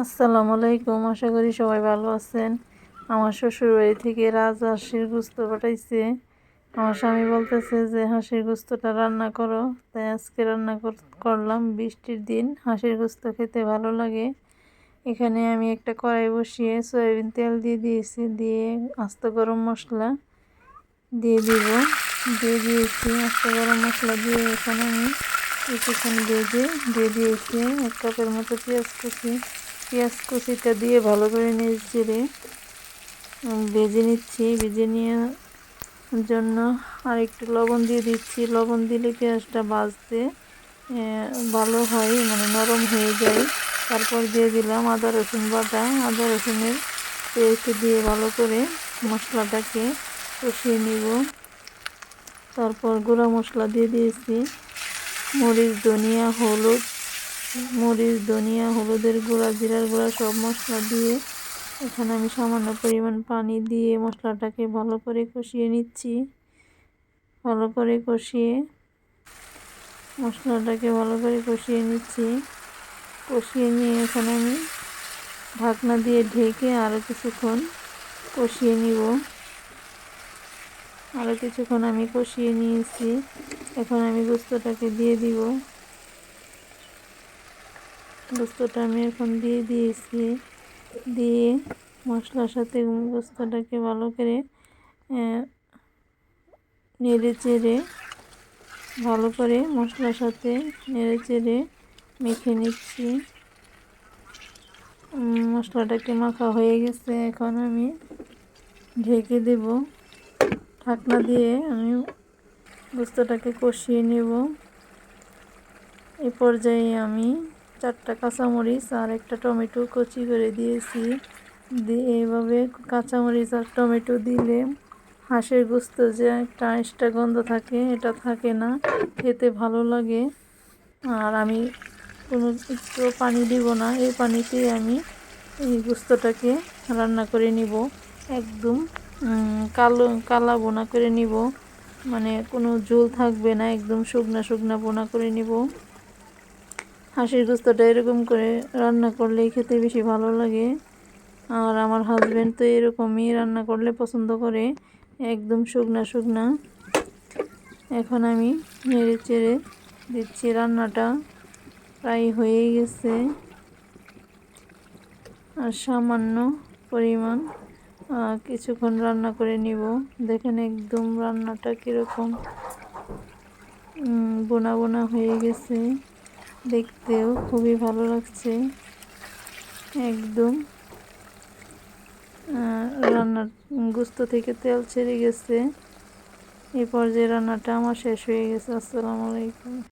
আসসালামু আলাইকুম। আশা করি সবাই ভালো আছেন। আমার শ্বশুরবাড়ি থেকে রাজহাঁসের গোস্ত পাঠাইছে। আমার স্বামী বলতেছে যে হাঁসের গোস্তটা রান্না করো, তাই আজকে রান্না করলাম। বৃষ্টির দিন হাঁসের গোস্ত খেতে ভালো লাগে। এখানে আমি একটা কড়াই বসিয়ে সয়াবিন তেল দিয়ে দিয়েছি, দিয়ে আস্ত গরম মশলা দিয়ে দিয়েছি। আস্ত গরম মশলা দিয়ে এখানে আমি কিছুক্ষণ ভেজে দিয়ে দিয়েছি 1 কাপের মতো পেঁয়াজ কুচিটা দিয়ে ভালো করে নেড়ে ভেজে নিচ্ছি। ভেজে নেওয়ার জন্য আর একটু লবণ দিয়ে দিচ্ছি। লবণ দিলে পেঁয়াজটা ভাজতে ভালো হয়, মানে নরম হয়ে যায়। তারপর দিয়ে দিলাম আদা রসুন বাটা। আদা রসুনের পেস্ট দিয়ে ভালো করে মশলাটাকে কষিয়ে নিব। তারপর গুঁড়া মশলা দিয়ে দিয়েছি, মরিচ ধনিয়া হলুদের গুঁড়া, জিরার গুঁড়া, সব মশলা দিয়ে এখানে আমি সামান্য পরিমাণ পানি দিয়ে মশলাটাকে ভালো করে কষিয়ে নিচ্ছি। কষিয়ে নিয়ে এখানে আমি ঢাকনা দিয়ে ঢেকে আরও কিছুক্ষণ কষিয়ে নিয়েছি। এখন আমি গোস্তটাকে দিয়ে দিব। গোস্তটা আমি এখন দিয়ে দিয়েছি। দিয়ে মশলার সাথে গোস্তটাকে ভালো করে মশলার সাথে নেড়ে চেড়ে মেখে নিচ্ছি। মশলাটাকে মাখা হয়ে গেছে। এখন আমি ঢেকে দেব। ঢাকনা দিয়ে আমি গোস্তটাকে কষিয়ে নেব। এই পর্যায়ে আমি 4টা কাঁচামরিচ আর একটা টমেটো কুচি করে দিয়েছি। এইভাবে কাঁচামরিচ আর টমেটো দিলে হাঁসের গোস্ত যে একটা এক্সট্রা গন্ধ থাকে, এটা থাকে না, খেতে ভালো লাগে। আর আমি কোনো একটু পানি দিব না, এই পানিতেই আমি এই গোস্তটাকে রান্না করে নিব। একদম কালা বোনা করে নিব, মানে কোনো ঝোল থাকবে না, একদম শুকনা বোনা করে নিব। হাঁসের গোস্তটা এরকম করে রান্না করলে খেতে বেশি ভালো লাগে। আর আমার হাজব্যান্ড তো এরকমই রান্না করলে পছন্দ করে, একদম শুকনা। এখন আমি নেড়ে চেড়ে দিচ্ছি। রান্নাটা প্রায় হয়ে গেছে, আর সামান্য পরিমাণ কিছুক্ষণ রান্না করে নিব। দেখেন একদম রান্নাটা কীরকম বোনা হয়ে গেছে, দেখতেও খুবই ভালো লাগছে। একদম রান্নার গোস্ত থেকে তেল ছেড়ে গেছে। এই পর্যায়ে রান্নাটা আমার শেষ হয়ে গেছে। আসসালামু আলাইকুম।